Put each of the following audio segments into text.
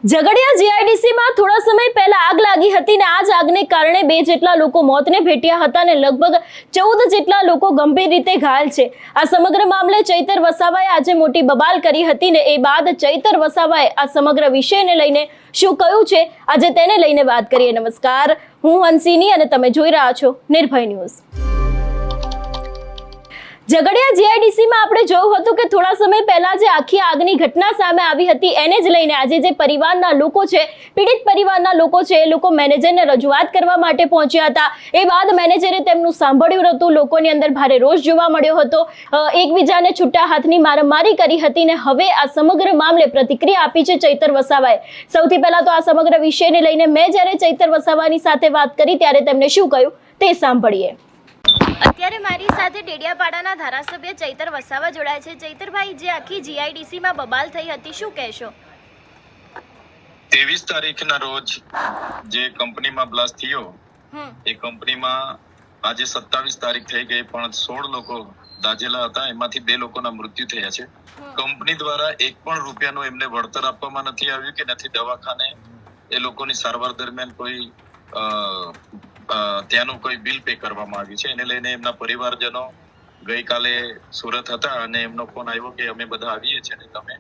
ઝઘડિયા જીઆઈડીસીમાં થોડા સમય પહેલા આગ લાગી હતી ને આ જ આગને કારણે 2 જેટલા લોકો મોતને ભેટ્યા હતા અને લગભગ 14 જેટલા લોકો ગંભીર રીતે ઘાયલ છે। આ સમગ્ર મામલે ચૈતર વસાવાએ આજે મોટી બબાલ કરી હતી ને એ બાદ ચૈતર વસાવાએ આ સમગ્ર વિષયને લઈને શું કહ્યું છે આજે તેને લઈને વાત કરીએ। નમસ્કાર, હું હંસિની અને તમે જોઈ રહ્યા છો નિર્ભય ન્યૂઝ। ઝઘડિયા જીઆઈડીસીમાં આપણે જોયું હતું કે થોડા સમય પહેલા જે આખી આગની ઘટના સામે આવી હતી એને જ લઈને આજે જે પરિવારના લોકો છે, પીડિત પરિવારના લોકો છે, એ લોકો મેનેજરને રજૂઆત કરવા માટે પહોંચ્યા હતા। એ બાદ મેનેજરે તેમનું સાંભળ્યું નહોતું, લોકોની અંદર ભારે રોષ જોવા મળ્યો હતો, એકબીજાને છૂટા હાથની મારામારી કરી હતી ને હવે આ સમગ્ર મામલે પ્રતિક્રિયા આપી છે ચૈતર વસાવાએ। સૌથી પહેલા તો આ સમગ્ર વિષયને લઈને મેં જ્યારે ચૈતર વસાવાની સાથે વાત કરી ત્યારે તેમણે શું કહ્યું તે સાંભળીએ। અત્યારે મારી સાથે ડેડિયાપાડાના ધારાસભ્ય ચૈતર વસાવા જોડાય છે। ચૈતરભાઈ, જે આખી જીઆઈડીસીમાં બબાલ થઈ હતી, શું કહેશો? 23 તારીખના રોજ જે કંપનીમાં બ્લાસ્ટ થયો એ કંપનીમાં આજે 27 તારીખ થઈ ગઈ પણ 16 લોકો દાઝેલા હતા, એમાંથી 2 લોકોના મૃત્યુ થયા છે। કંપની દ્વારા 1 પણ રૂપિયાનું એમને વળતર આપવામાં નથી આવ્યું કે નથી દવાખાને એ લોકોની સારવાર દરમિયાન કોઈ ત્યાંનું કોઈ બિલ પે કરવામાં આવ્યું છે। એને લઈને એમના પરિવારજનો ગઈકાલે સુરત હતા અને એમનો ફોન આવ્યો કે અમે બધા આવીએ છીએ ને તમે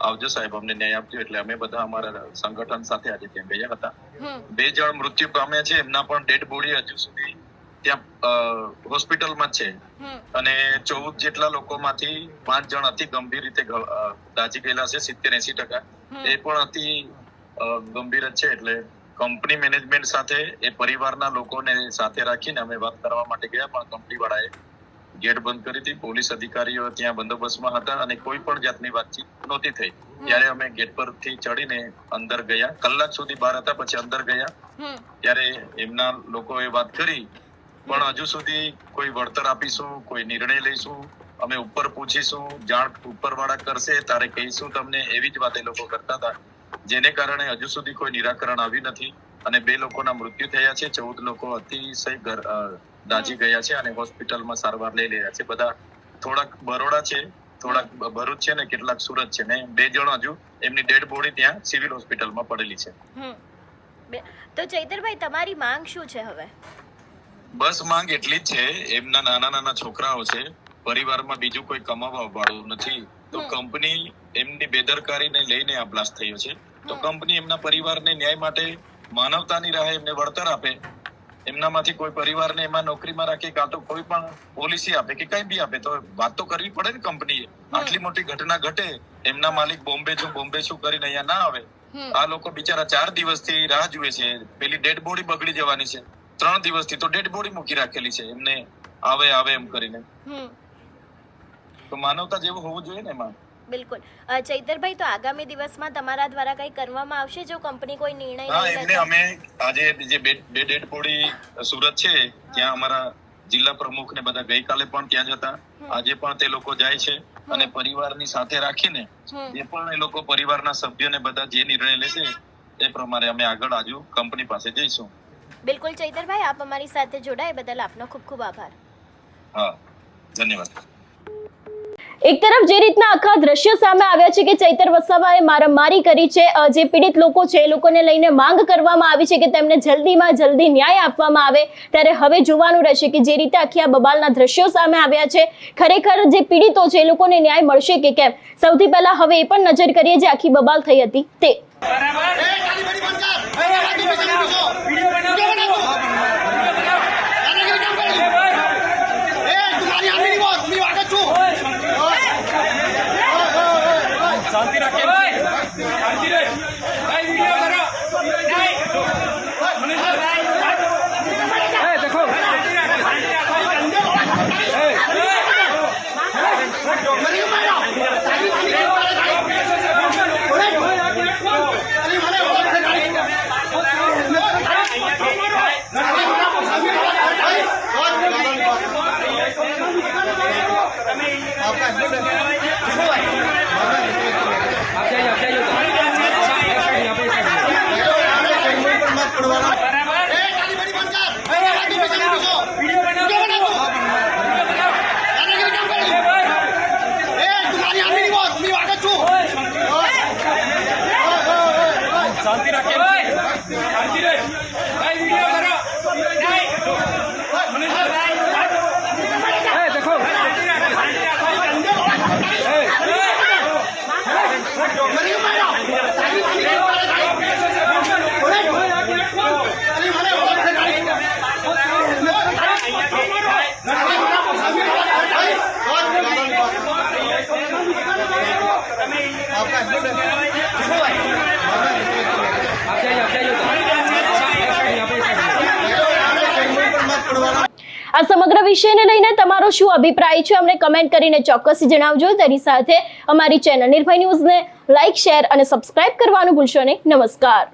આવજો સાહેબ, અમને ન્યાય આપજો। એટલે અમે બધા અમારા સંગઠન સાથે આજે ત્યાં ગયા હતા। 2 જણ મૃત્યુ પામ્યા છે, એમના પણ ડેડ બોડી હજુ સુધી ત્યાં હોસ્પિટલમાં છે અને 14 જેટલા લોકોમાંથી 5 જણ અતિ ગંભીર રીતે દાઝી ગયેલા છે, 70-80%। એ પણ અતિ ગંભીર જ છે। એટલે કંપની મેનેજમેન્ટ સાથે એ પરિવારના લોકોને સાથે રાખીને અમે વાત કરવા માટે ગયા પણ કંપની વાળાએ ગેટ બંધ કરી હતી। પોલીસ અધિકારીઓ ત્યાં બંદોબસ્તમાં હતા અને કોઈ પણ જાતની વાતચીત નહોતી થઈ। ત્યારે અમે ગેટ પરથી ચડીને અંદર ગયા, કલાક સુધી બહાર હતા, પછી અંદર ગયા ત્યારે એમના લોકોએ વાત કરી પણ હજુ સુધી કોઈ વળતર આપીશું, કોઈ નિર્ણય લઈશું, અમે ઉપર પૂછીશું, જાણ ઉપરવાળા કરશે તારે કહીશું તમને, એવી જ વાત એ લોકો કરતા હતા। જેને કારણે હજુ સુધી કોઈ નિરાકરણ આવ્યું નથી અને 2 લોકોના મૃત્યુ થયા છે, 14 લોકો અતિશય દાઝી ગયા છે અને હોસ્પિટલમાં સારવાર લઈ રહ્યા છે। બધા થોડાક બરોડા છે, થોડાક ભરૂચ છે ને કેટલાક સુરત છે ને 2 જણ હજુ એમની ડેડ બોડી ત્યાં સિવિલ હોસ્પિટલમાં પડેલી છે। તો ચૈતરભાઈ, તમારી માંગ શું છે હવે? બસ માંગ એટલી જ છે, એમના નાના છોકરાઓ છે, પરિવારમાં બીજું કોઈ કમાવા વાળું નથી, તો કંપની એમની બેદરકારીને લઈને આ બ્લાસ્ટ થયો છે। તો કંપની એમના પરિવારને ન્યાય માટે માનવતાની રાહે એમને વળતર આપે, એમનામાંથી કોઈ પરિવારને એમાં નોકરીમાં રાખે કાં તો કોઈ પણ પોલિસી આપે કે કઈ બી આપે, તો વાત તો કરવી પડે ને કંપનીએ। આટલી મોટી ઘટના ઘટે, એમના માલિક બોમ્બે છું કરીને અહીંયા ના આવે, આ લોકો બિચારા 4 દિવસથી રાહ જુએ છે, પેલી ડેડ બોડી બગડી જવાની છે, 3 દિવસથી તો ડેડ બોડી મૂકી રાખેલી છે એમને આવે એમ કરીને। તો માનવતા જેવું હોવું જોઈએ ને એમાં। બિલકુલ ચૈતરભાઈ, તો આગામી દિવસમાં તમારા દ્વારા કઈ કરવામાં આવશે જો કંપની કોઈ નિર્ણય હા, એમને અમે આજે જે 2 ડેડ બોડી સુરત છે ત્યાં અમારા જિલ્લા પ્રમુખ ને બધા ગઈકાલે પણ ત્યાં જ હતા, આજે પણ તે લોકો જાય છે અને પરિવારની સાથે રાખીને જે પણ એ લોકો પરિવારના સભ્યોને બધા જે નિર્ણય લેશે એ પ્રમાણે અમે આગળ આજુ કંપની પાસે જઈશું। બિલકુલ ચૈતરભાઈ, આપ અમારી સાથે જોડાય બદલ આપનો ખૂબ ખૂબ આભાર। હા, ધન્યવાદ। એક તરફ જે રીતના આખા દ્રશ્યો સામે આવ્યા છે કે ચૈતર વસાવાએ મારામારી કરી છે, જે પીડિત લોકો છે એ લોકોને લઈને માંગ કરવામાં આવી છે કે તેમને જલ્દીમાં જલ્દી ન્યાય આપવામાં આવે, ત્યારે હવે જોવાનું રહેશે કે જે રીતે આખી આ બબાલના દ્રશ્યો સામે આવ્યા છે ખરેખર જે પીડિતો છે એ લોકોને ન્યાય મળશે કે કેમ। સૌથી પહેલા હવે એ પણ નજર કરીએ જે આખી બબાલ થઈ હતી તે। शांति रखे, शांति रे, भाई वीडियो करो, मनीषा भाई, देखो, આ સમગ્ર વિષયને લઈને તમારો શું અભિપ્રાય છે અમને કમેન્ટ કરીને ચોક્કસ જણાવજો. તેની સાથે અમારી ચેનલ નિર્ભય ન્યૂઝને લાઇક, શેર અને સબસ્ક્રાઇબ કરવાનું ભૂલશો નહીં. નમસ્કાર.